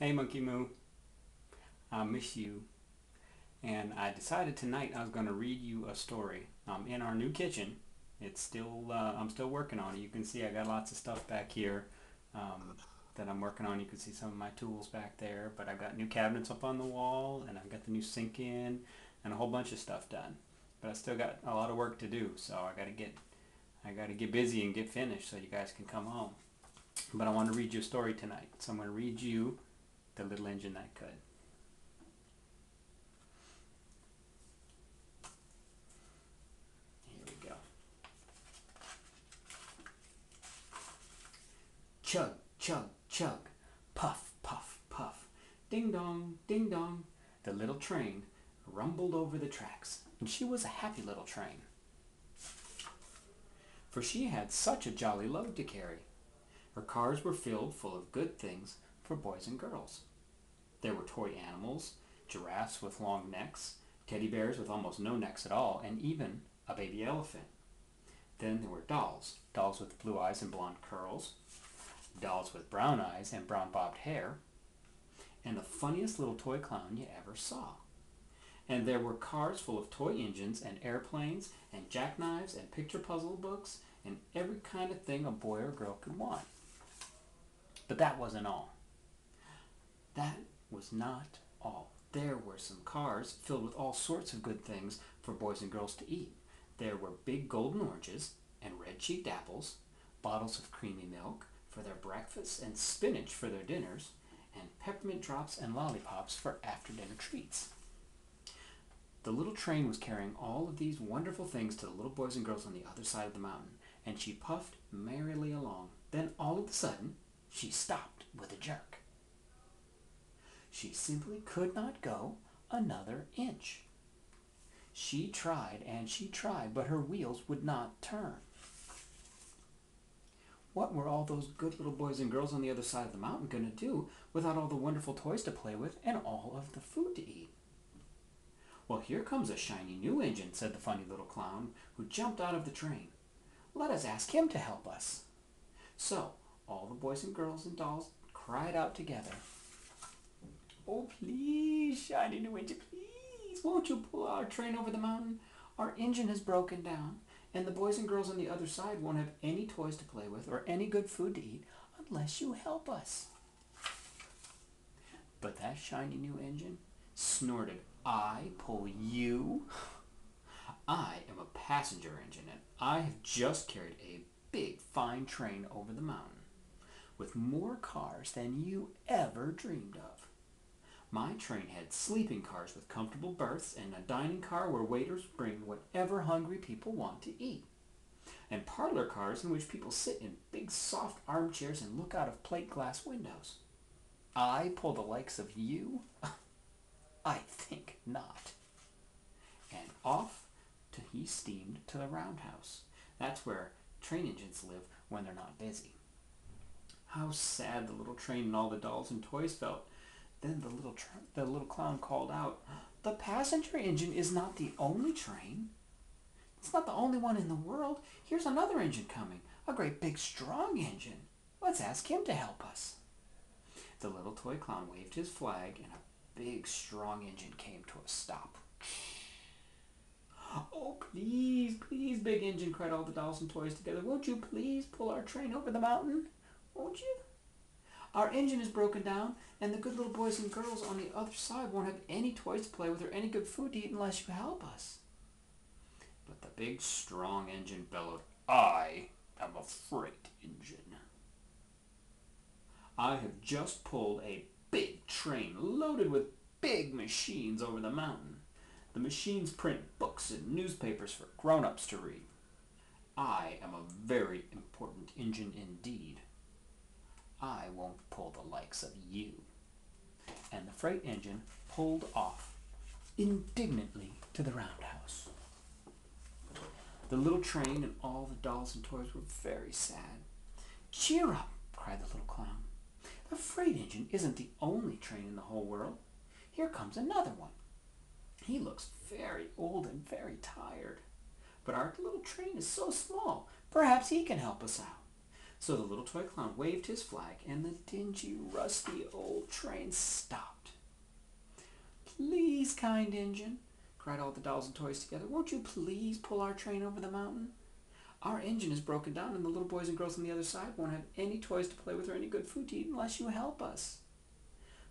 Hey Monkey Moo, I miss you. And I decided tonight I was going to read you a story. I'm in our new kitchen. I'm still working on it. You can see I got lots of stuff back here that I'm working on. You can see some of my tools back there. But I've got new cabinets up on the wall, and I've got the new sink in, and a whole bunch of stuff done. But I still got a lot of work to do, so I got to get busy and get finished so you guys can come home. But I want to read you a story tonight, so I'm going to read you The Little Engine That Could. Here we go. Chug, chug, chug. Puff, puff, puff. Ding dong, ding dong. The little train rumbled over the tracks, and she was a happy little train, for she had such a jolly load to carry. Her cars were filled full of good things for boys and girls. There were toy animals, giraffes with long necks, teddy bears with almost no necks at all, and even a baby elephant. Then there were dolls, dolls with blue eyes and blonde curls, dolls with brown eyes and brown bobbed hair, and the funniest little toy clown you ever saw. And there were cars full of toy engines and airplanes and jackknives and picture puzzle books and every kind of thing a boy or girl could want. But that wasn't all. That was not all. There were some cars filled with all sorts of good things for boys and girls to eat. There were big golden oranges and red-cheeked apples, bottles of creamy milk for their breakfasts and spinach for their dinners, and peppermint drops and lollipops for after-dinner treats. The little train was carrying all of these wonderful things to the little boys and girls on the other side of the mountain, and she puffed merrily along. Then all of a sudden, she stopped with a jerk. She simply could not go another inch. She tried and she tried, but her wheels would not turn. What were all those good little boys and girls on the other side of the mountain going to do without all the wonderful toys to play with and all of the food to eat? Well, here comes a shiny new engine, said the funny little clown, who jumped out of the train. Let us ask him to help us. So all the boys and girls and dolls cried out together, "Oh, please, shiny new engine, please, won't you pull our train over the mountain? Our engine has broken down, and the boys and girls on the other side won't have any toys to play with or any good food to eat unless you help us." But that shiny new engine snorted, "I pull you? I am a passenger engine, and I have just carried a big, fine train over the mountain, with more cars than you ever dreamed of. My train had sleeping cars with comfortable berths and a dining car where waiters bring whatever hungry people want to eat, and parlor cars in which people sit in big soft armchairs and look out of plate glass windows. I pull the likes of you? I think not." And off he steamed to the roundhouse. That's where train engines live when they're not busy. How sad the little train and all the dolls and toys felt. Then the little clown called out, "The passenger engine is not the only train. It's not the only one in the world. Here's another engine coming, a great big strong engine. Let's ask him to help us." The little toy clown waved his flag, and a big strong engine came to a stop. "Oh, please, please, big engine," cried all the dolls and toys together. "Won't you please pull our train over the mountain? Won't you? Our engine is broken down, and the good little boys and girls on the other side won't have any toys to play with or any good food to eat unless you help us." But the big, strong engine bellowed, "I am a freight engine. I have just pulled a big train loaded with big machines over the mountain. The machines print books and newspapers for grown-ups to read. I am a very important engine indeed. I won't pull the likes of you." And the freight engine pulled off indignantly to the roundhouse. The little train and all the dolls and toys were very sad. "Cheer up," cried the little clown. "The freight engine isn't the only train in the whole world. Here comes another one. He looks very old and very tired, but our little train is so small, perhaps he can help us out. So the little toy clown waved his flag, and the dingy, rusty old train stopped. "Please, kind engine," cried all the dolls and toys together, "won't you please pull our train over the mountain? Our engine is broken down, and the little boys and girls on the other side won't have any toys to play with or any good food to eat unless you help us."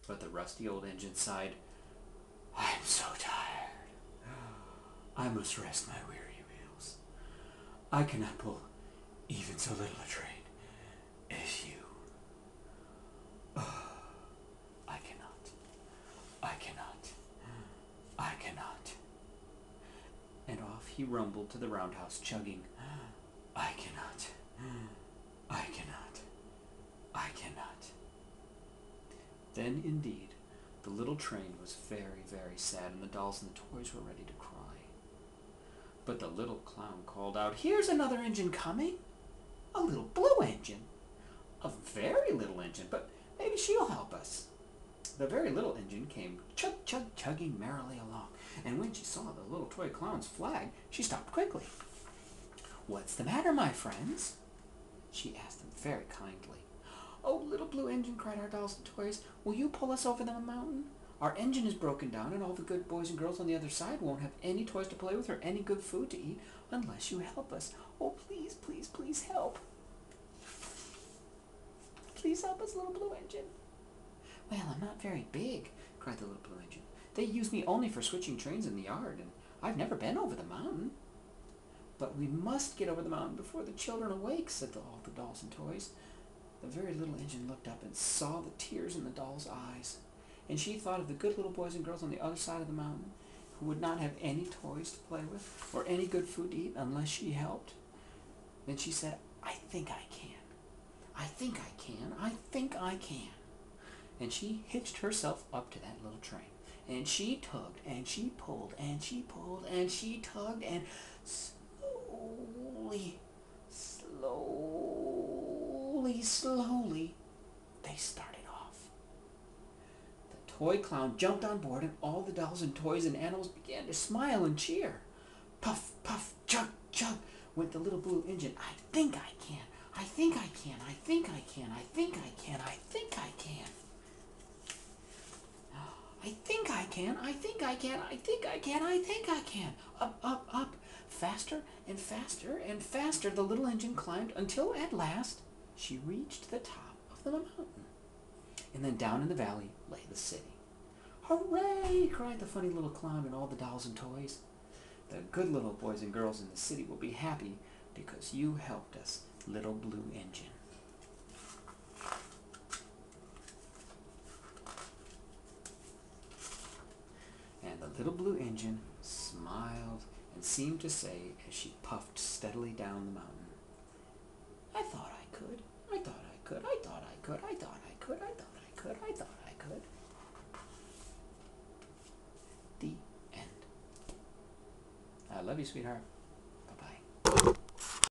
But the rusty old engine sighed, "I'm so tired. I must rest my weary wheels. I cannot pull even so little a train as you. I cannot. I cannot. I cannot." And off he rumbled to the roundhouse, chugging, "I cannot. I cannot. I cannot." Then, indeed, the little train was very, very sad, and the dolls and the toys were ready to cry. But the little clown called out, "Here's another engine coming. A little blue engine. A very little engine, but maybe she'll help us." The very little engine came chug, chug, chugging merrily along, and when she saw the little toy clown's flag, she stopped quickly. "What's the matter, my friends?" she asked them very kindly. "Oh, little blue engine," cried our dolls and toys, "will you pull us over the mountain? Our engine is broken down, and all the good boys and girls on the other side won't have any toys to play with or any good food to eat unless you help us. Oh, please, please, please help. Please help us, little blue engine." "Well, I'm not very big," cried the little blue engine. "They use me only for switching trains in the yard, and I've never been over the mountain." "But we must get over the mountain before the children awake," said all the dolls and toys. The very little engine looked up and saw the tears in the doll's eyes, and she thought of the good little boys and girls on the other side of the mountain who would not have any toys to play with or any good food to eat unless she helped. Then she said, "I think I can. I think I can. I think I can." And she hitched herself up to that little train, and she tugged, and she pulled, and she pulled, and she tugged, and slowly, they started off. The toy clown jumped on board, and all the dolls and toys and animals began to smile and cheer. Puff, puff, chug, chug, went the little blue engine. "I think I can. I think I can. I think I can. I think I can. I think I can. I think I can. I think I can. I think I can. I think I can." Up, up, up. Faster and faster and faster the little engine climbed until at last she reached the top of the mountain. And then down in the valley lay the city. "Hooray!" cried the funny little clown and all the dolls and toys. "The good little boys and girls in the city will be happy because you helped us, little blue engine." And the little blue engine smiled and seemed to say as she puffed steadily down the mountain, "I thought I could. I thought I could. I thought I could. I thought I could. I thought I could. I thought I could." The end. I love you, sweetheart.